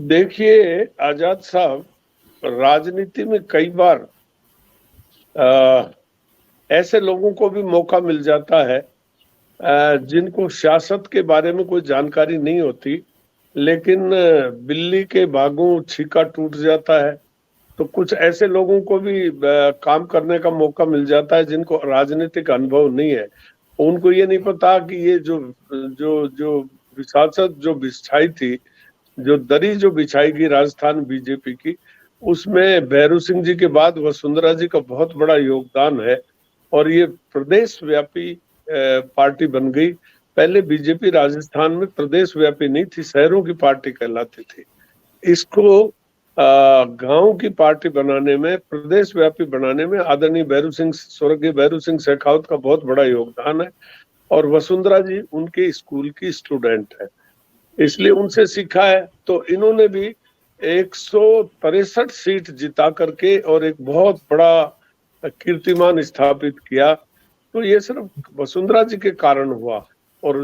देखिए आजाद साहब, राजनीति में कई बार अ, ऐसे लोगों को भी मौका मिल जाता है जिनको सियासत के बारे में कोई जानकारी नहीं होती, लेकिन बिल्ली के भागों छीका टूट जाता है। तो कुछ ऐसे लोगों को भी काम करने का मौका मिल जाता है जिनको राजनीतिक अनुभव नहीं है। उनको ये नहीं पता कि ये जो जो जो विरासत जो बिछाई थी, जो दरी जो बिछाई गई राजस्थान बीजेपी की, उसमें भैरू सिंह जी के बाद वसुंधरा जी का बहुत बड़ा योगदान है। और ये प्रदेश व्यापी पार्टी बन गई। पहले बीजेपी राजस्थान में प्रदेश व्यापी नहीं थी, शहरों की पार्टी कहलाती थी। इसको गांव की पार्टी बनाने में, प्रदेश व्यापी बनाने में आदरणीय भैरू सिंह, स्वर्गीय भैरू सिंह शेखावत का बहुत बड़ा योगदान है। और वसुंधरा जी उनके स्कूल की स्टूडेंट है, इसलिए उनसे सीखा है। तो इन्होंने भी 163 सीट जिता करके और एक बहुत बड़ा कीर्तिमान स्थापित किया। तो ये सिर्फ वसुंधरा जी के कारण हुआ। और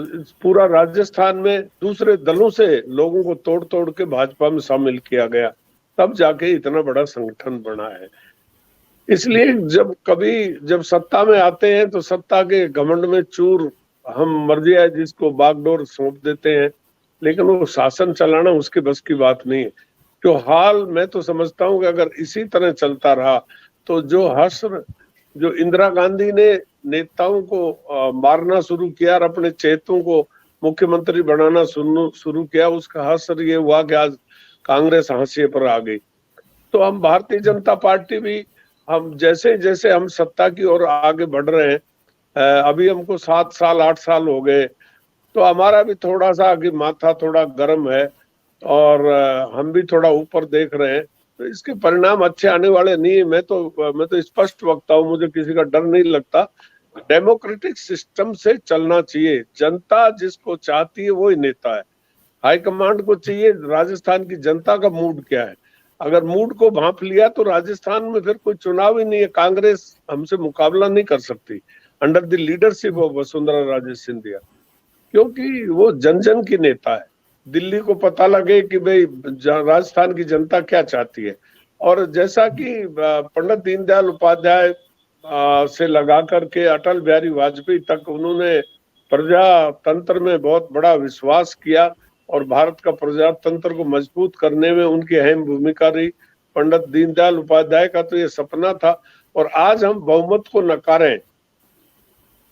पूरा राजस्थान में दूसरे दलों से लोगों को तोड़ तोड़ के भाजपा में शामिल किया गया, तब जाके इतना बड़ा संगठन बना है। इसलिए जब सत्ता में आते हैं तो सत्ता के घमंड में चूर, हम मर्जी है जिसको बागडोर सौंप देते हैं, लेकिन वो शासन चलाना उसके बस की बात नहीं है। जो हाल मैं तो समझता हूँ कि अगर इसी तरह चलता रहा तो जो इंदिरा गांधी ने नेताओं को मारना शुरू किया और अपने चेतों को मुख्यमंत्री बनाना शुरू किया, उसका हश्र ये हुआ कि आज कांग्रेस हाशिए पर आ गई। तो हम भारतीय जनता पार्टी भी, हम जैसे जैसे हम सत्ता की ओर आगे बढ़ रहे हैं, अभी हमको 7 साल 8 साल हो गए, तो हमारा भी थोड़ा सा आगे माथा थोड़ा गर्म है और हम भी थोड़ा ऊपर देख रहे हैं। तो इसके परिणाम अच्छे आने वाले नहीं है। मैं तो स्पष्ट वक्ता हूँ, मुझे किसी का डर नहीं लगता। डेमोक्रेटिक सिस्टम से चलना चाहिए, जनता जिसको चाहती है वो ही नेता है। हाईकमांड को चाहिए राजस्थान की जनता का मूड क्या है। अगर मूड को भांप लिया तो राजस्थान में फिर कोई चुनाव ही नहीं है, कांग्रेस हमसे मुकाबला नहीं कर सकती under the leadership of Vasundhara Raje Scindia, क्योंकि वो जन जन की नेता है। दिल्ली को पता लगे कि भाई राजस्थान की जनता क्या चाहती है। और जैसा कि पंडित दीनदयाल उपाध्याय से लगा करके अटल बिहारी वाजपेयी तक उन्होंने प्रजातंत्र में बहुत बड़ा विश्वास किया और भारत का प्रजातंत्र को मजबूत करने में उनकी अहम भूमिका रही। पंडित दीनदयाल उपाध्याय का तो ये सपना था। और आज हम बहुमत को नकारें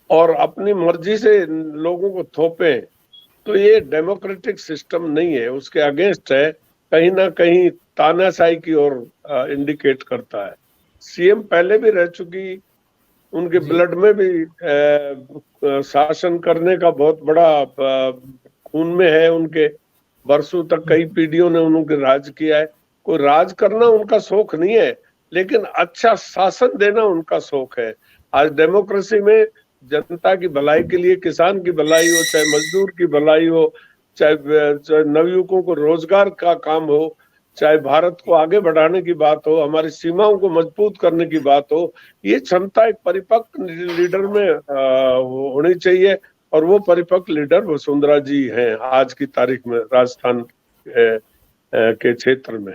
और अपनी मर्जी से लोगों को थोपे, तो ये डेमोक्रेटिक सिस्टम नहीं है, उसके अगेंस्ट है, कहीं ना कहीं तानाशाही की ओर इंडिकेट करता है। सीएम पहले भी रह चुकी, उनके ब्लड में भी शासन करने का बहुत बड़ा खून में है उनके। वर्षों तक कई पीढ़ियों ने उनके राज किया है। कोई राज करना उनका शौक नहीं है, लेकिन अच्छा शासन देना उनका शौक है। आज डेमोक्रेसी में जनता की भलाई के लिए, किसान की भलाई हो, चाहे मजदूर की भलाई हो, चाहे नवयुवकों को रोजगार का काम हो, चाहे भारत को आगे बढ़ाने की बात हो, हमारी सीमाओं को मजबूत करने की बात हो, ये क्षमता एक परिपक्व लीडर में होनी चाहिए। और वो परिपक्व लीडर वसुंधरा जी हैं आज की तारीख में राजस्थान के क्षेत्र में।